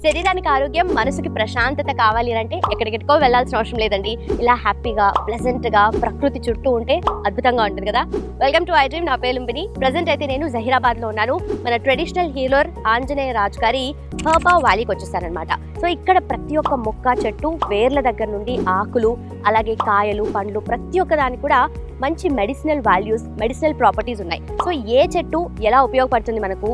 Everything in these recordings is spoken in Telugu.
శరీరానికి ఆరోగ్యం, మనసుకి ప్రశాంతత కావాలి అంటే ఎక్కడికెక్కడికో వెళ్ళాల్సిన అవసరం లేదండి. ఇలా హ్యాపీగా, ప్లెజెంట్‌గా ప్రకృతి చుట్టూ ఉంటే అద్భుతంగా ఉంటుంది కదా! Welcome to I dream. నా పేరు లుంబిని. ప్రెజెంట్ అయితే నేను జహీరాబాద్‌లో ఉన్నాను. మన ట్రెడిషనల్ హీలర్ ఆంజనేయ రాజు గారి హర్బా వ్యాలీకి వచ్చేసానన్నమాట. సో ఇక్కడ ప్రతి ఒక్క మొక్క, చెట్టు, వేర్ల దగ్గర నుండి ఆకులు, అలాగే కాయలు, పండ్లు ప్రతి ఒక్క దానికి కూడా మంచి మెడిసినల్ వాల్యూస్, మెడిసినల్ ప్రాపర్టీస్ ఉన్నాయి. సో ఏ చెట్టు ఎలా ఉపయోగపడుతుంది మనకు,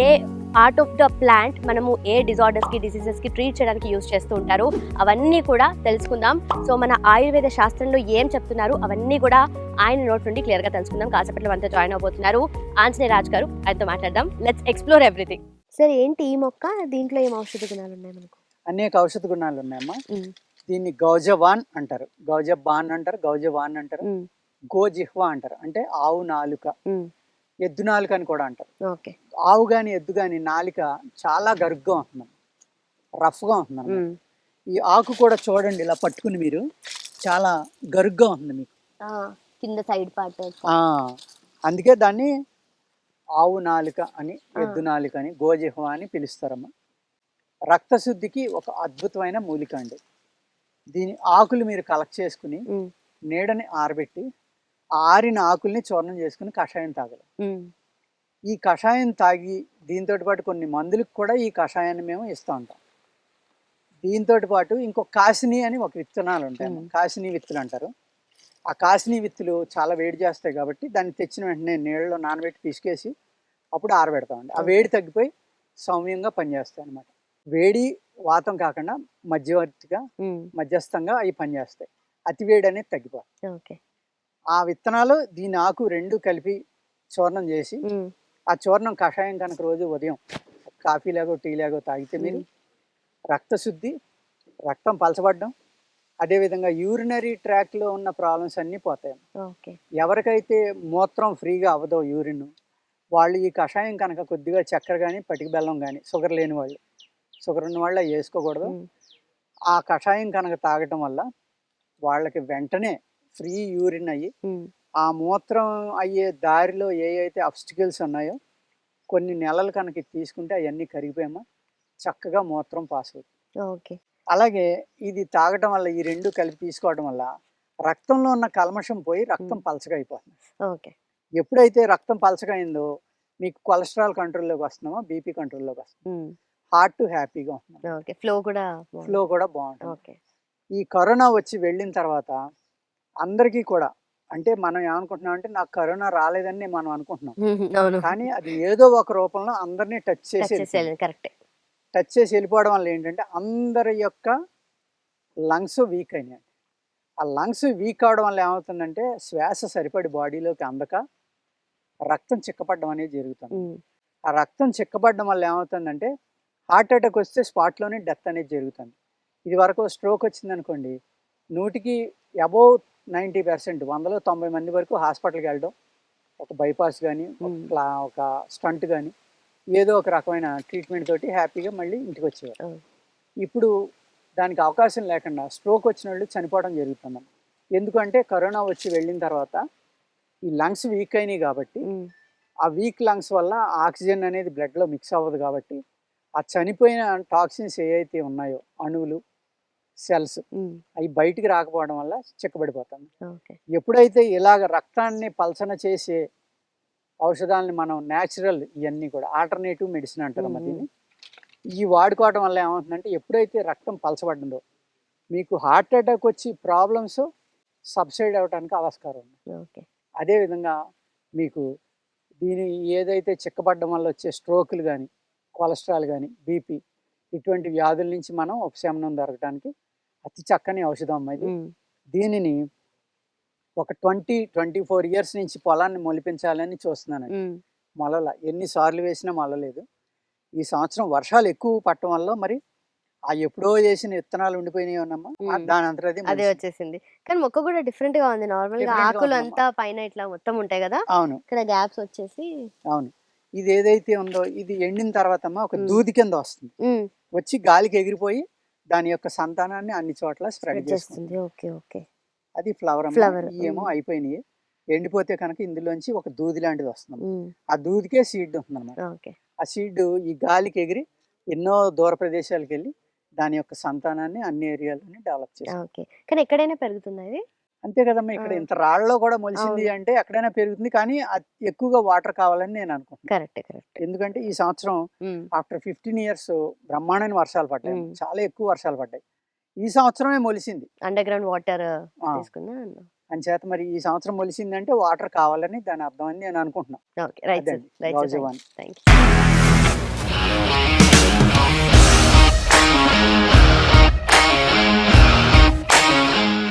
ఏ పార్ట్ ఆఫ్ ద ప్లాంట్ మనము ఏ డిజార్డర్స్కి, డిసీజెస్కి ట్రీట్ చేయడానికి యూజ్ చేస్తూ ఉంటారు, అవన్నీ కూడా తెలుసుకుందాం. సో మన ఆయుర్వేద శాస్త్రంలో ఏం చెప్తున్నారు అవన్నీ కూడా ఆయన నోట్ నుండి క్లియర్గా తెలుసుకుందాం. కాసేపట్లో మనతో జాయిన్ అవబోతున్నారు ఆంజనేయ రాజు గారు. ఆయనతో మాట్లాడదాం. Let's explore everything. సరే, ఏంటి ఈ మొక్క? దీంట్లో ఏం ఔషధ గుణాలు ఉన్నాయి మనకు? అనేక ఔషధ గుణాలు ఉన్నాయమ్మా. దీన్ని గౌజవాన్ అంటారు, గౌజబాన్ అంటారు, గౌజవాన్ అంటారు, గోజిహ్వా అంటారు. అంటే ఆవు నాలుక, ఎద్దు నాలుక అని కూడా అంటారు. ఓకే. ఆవు గాని ఎద్దు గాని నాలుక చాలా గరుగ్గా ఉంటుంది, రఫ్గా ఉంటుంది. ఈ ఆకు కూడా చూడండి, ఇలా పట్టుకుని మీరు చాలా గరుగ్గా ఉంటుంది మీకు కింద సైడ్ పార్ట్. అందుకే దాన్ని ఆవు నాలుక అని, ఎద్దు నాలుక అని, గోజిహ్వా అని పిలుస్తారమ్మా. రక్తశుద్ధికి ఒక అద్భుతమైన మూలిక అండి. దీని ఆకులు మీరు కలెక్ట్ చేసుకుని నీడని ఆరబెట్టి ఆరిన ఆకుల్ని చూర్ణం చేసుకుని కషాయం తాగాలి. ఈ కషాయం తాగి దీంతో పాటు కొన్ని మందులకు కూడా ఈ కషాయాన్ని మేము ఇస్తూ ఉంటాం. దీంతో పాటు ఇంకొక కాసిని అని ఒక విత్తనాలు ఉంటాయి, కాసిని విత్తులు అంటారు. ఆ కాసిని విత్తులు చాలా వేడి చేస్తాయి కాబట్టి దాన్ని తెచ్చిన వెంటనే నీళ్ళలో నానబెట్టి పిసికేసి అప్పుడు ఆరబెడతామండి. ఆ వేడి తగ్గిపోయి సౌమ్యంగా పనిచేస్తాయి అన్నమాట. వేడి వాతం కాకుండా మధ్యస్థంగా అవి పనిచేస్తాయి. అతి వేడి అనేది తగ్గిపోతుంది. ఆ విత్తనాలు దీని ఆకు రెండు కలిపి చూర్ణం చేసి ఆ చూర్ణం కషాయం కనుక రోజు ఉదయం కాఫీ లాగో టీ లాగో తాగితే మీరు రక్తశుద్ధి, రక్తం పలచబడడం, అదేవిధంగా యూరినరీ ట్రాక్లో ఉన్న ప్రాబ్లమ్స్ అన్నీ పోతాయి. ఎవరికైతే మూత్రం ఫ్రీగా అవ్వదో యూరిన్, వాళ్ళు ఈ కషాయం కనుక కొద్దిగా చక్కెర కానీ పటిక బెల్లం కానీ, షుగర్ లేని వాళ్ళు, షుగర్ ఉన్న వాళ్ళు వేసుకోకూడదు. ఆ కషాయం కనుక తాగటం వల్ల వాళ్ళకి వెంటనే ఫ్రీ యూరిన్ అయ్యి ఆ మూత్రం అయ్యే దారిలో ఏ అయితే అబ్స్టికల్స్ ఉన్నాయో కొన్ని నెలలు కనుక తీసుకుంటే అవన్నీ కరిగిపోయామా చక్కగా మూత్రం పాస్ అవుతుంది. అలాగే ఇది తాగటం వల్ల, ఈ రెండు కలిపి తీసుకోవడం వల్ల రక్తంలో ఉన్న కల్మషం పోయి రక్తం పలచగా అయిపోతుంది. ఎప్పుడైతే రక్తం పలచగా అయిందో మీకు కొలెస్ట్రాల్ కంట్రోల్లోకి వస్తున్నామో, బీపీ కంట్రోల్లోకి వస్తుంది, హార్ట్ హ్యాపీగా ఉంటుంది, ఫ్లో కూడా బాగుంటుంది. ఈ కరోనా వచ్చి వెళ్ళిన తర్వాత అందరికీ కూడా, అంటే మనం ఏమనుకుంటున్నాం అంటే నాకు కరోనా రాలేదని మనం అనుకుంటున్నాం, కానీ అది ఏదో ఒక రూపంలో అందరినీ టచ్ చేసి వెళ్ళిపోవడం వల్ల ఏంటంటే అందరి యొక్క లంగ్స్ వీక్ అయినాయి. ఆ లంగ్స్ వీక్ అవడం వల్ల ఏమవుతుందంటే శ్వాస సరిపడి బాడీలోకి అందక రక్తం చిక్కపడడం అనేది జరుగుతుంది. ఆ రక్తం చిక్కపడడం వల్ల ఏమవుతుందంటే హార్ట్ అటాక్ వస్తే స్పాట్లోనే డెత్ అనేది జరుగుతుంది. ఇది వరకు స్ట్రోక్ వచ్చింది అనుకోండి, 100కి అబోవ్ 90%, 100లో 90 మంది వరకు హాస్పిటల్కి వెళ్ళడం, ఒక బైపాస్ కానీ, ఒక స్టంట్ కానీ, ఏదో ఒక రకమైన ట్రీట్మెంట్ తోటి హ్యాపీగా మళ్ళీ ఇంటికి వచ్చేవారు. ఇప్పుడు దానికి అవకాశం లేకుండా స్ట్రోక్ వచ్చిన వాళ్ళు చనిపోవడం జరుగుతుంది. ఎందుకంటే కరోనా వచ్చి వెళ్ళిన తర్వాత ఈ లంగ్స్ వీక్ అయినాయి కాబట్టి, ఆ వీక్ లంగ్స్ వల్ల ఆక్సిజన్ అనేది బ్లడ్లో మిక్స్ అవ్వదు కాబట్టి ఆ చనిపోయిన టాక్సిన్స్ ఏవైతే ఉన్నాయో, అణువులు, సెల్స్, అవి బయటికి రాకపోవడం వల్ల చిక్కబడిపోతుంది. ఎప్పుడైతే ఇలాగ రక్తాన్ని పలచన చేసే ఔషధాలని మనం న్యాచురల్, ఇవన్నీ కూడా ఆల్టర్నేటివ్ మెడిసిన్ అంటారు దీన్ని, ఈ వాడుకోవడం వల్ల ఏమవుతుందంటే ఎప్పుడైతే రక్తం పలచబడిందో మీకు హార్ట్ అటాక్ వచ్చి ప్రాబ్లమ్స్ సబ్సైడ్ అవ్వడానికి ఆస్కారం ఉంది. అదేవిధంగా మీకు దీని ఏదైతే చిక్కబడడం వల్ల వచ్చే స్ట్రోకులు కానీ, కొలెస్ట్రాల్ కానీ, బీపీ, ఇటువంటి వ్యాధుల నుంచి మనం ఉపశమనం దొరకడానికి అతి చక్కని ఔషధం అమ్మాయి. దీనిని ఒక 24 ఇయర్స్ నుంచి పొలాన్ని మొలిపించాలని చూస్తున్నాను. మొలల ఎన్నిసార్లు వేసినా మొలలేదు. ఈ సంవత్సరం వర్షాలు ఎక్కువ పట్టడం వల్ల మరి ఆ ఎప్పుడో చేసిన విత్తనాలు ఉండిపోయినాయి ఉన్నమ్మా, దాని అంతరం అదే వచ్చేసింది. కానీ మొక్క కూడా డిఫరెంట్ గా ఉంది. నార్మల్ గా ఆకులు అంతా పైన ఇట్లా మొత్తం ఉంటాయి కదా, అవును, ఇక్కడ గ్యాప్స్ వచ్చేసి. అవును, ఇది ఏదైతే ఉందో ఇది ఎండిన తర్వాత ఒక దూది కింద వస్తుంది, వచ్చి గాలికి ఎగిరిపోయి దాని యొక్క సంతానాన్ని అన్ని చోట్ల స్ప్రెడ్ చేస్తుంది. అది ఫ్లవర్. ఏమో అయిపోయినాయి, ఎండిపోతే కనుక ఇందులోంచి ఒక దూది లాంటిది వస్తుంది. ఆ దూదికే సీడ్ ఉంటుంది అనమాట. ఆ సీడ్ ఈ గాలికి ఎగిరి ఎన్నో దూర ప్రదేశాలకు వెళ్ళి దాని యొక్క సంతానాన్ని అన్ని ఏరియాలని డెవలప్ చేశారు. ఓకే. కానీ ఎక్కడైనా పెరుగుతుందా ఇది? అంతే కదమ్మా, ఇక్కడ ఆ. ఇంత రాళ్ళలో కూడా మొలిసింది అవును. అంటే ఎక్కడైనా పెరుగుతుంది, కానీ ఎక్కువగా వాటర్ కావాలని నేను అనుకుంటున్నాను. కరెక్ట్. ఎందుకంటే ఈ సంవత్సరం ఆఫ్టర్ 15 ఇయర్స్ బ్రహ్మాండమైన వర్షాలు పడ్డాయి, చాలా ఎక్కువ వర్షాలు పడ్డాయి. ఈ సంవత్సరమే మొలిసింది. అండర్ గ్రౌండ్ వాటర్ ఆ, తీసుకున్నా. అంచేత మరి ఈ సంవత్సరం మొలిసిందంటే వాటర్ కావాలని దాని అర్థం అని నేను అనుకుంటున్నాను. ఓకే. Right sir. అదండి, రైట్ సార్. గౌజవాన్. Thank you.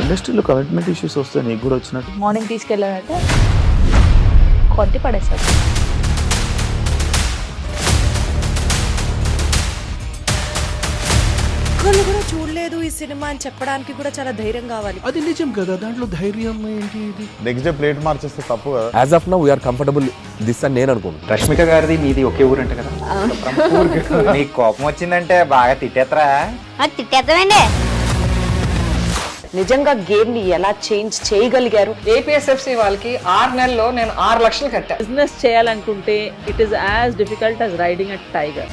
ఇండస్ట్రీలో కమిట్మెంట్ ఇష్యూస్ వస్తే నీకు కూడా వచ్చినట్టు? మార్నింగ్ తీసుకెళ్ళానంటే కొట్టి పడేస్తారు. ఒక్కళ్ళు కూడా చూడలేదు ఈ సినిమా అని చెప్పడానికి కూడా చాలా ధైర్యం కావాలి. అది నిజం కదా, దాంట్లో ధైర్యం ఏంటి? ఇది నెక్స్ట్ డే ప్లేట్ మార్చేస్తే తప్పు కదా. As of now we are comfortable this అని నేను అనుకుంటున్నాను. రష్మిక గారిది మీది ఒకే ఊరు అంట కదా? నీకు కోపం వచ్చిందంటే బాగా తిట్టేత్తరా? తిట్టేద్దామండి. నిజంగా గేమ్ ని ఎలా చేంజ్ చేయగలిగారు? ఏపీఎస్ఎఫ్సి వాళ్ళకి 6 నెలల్లో నేను 6 లక్షలు కట్టా. బిజినెస్ చేయాలనుకుంటే it is as difficult as riding a tiger.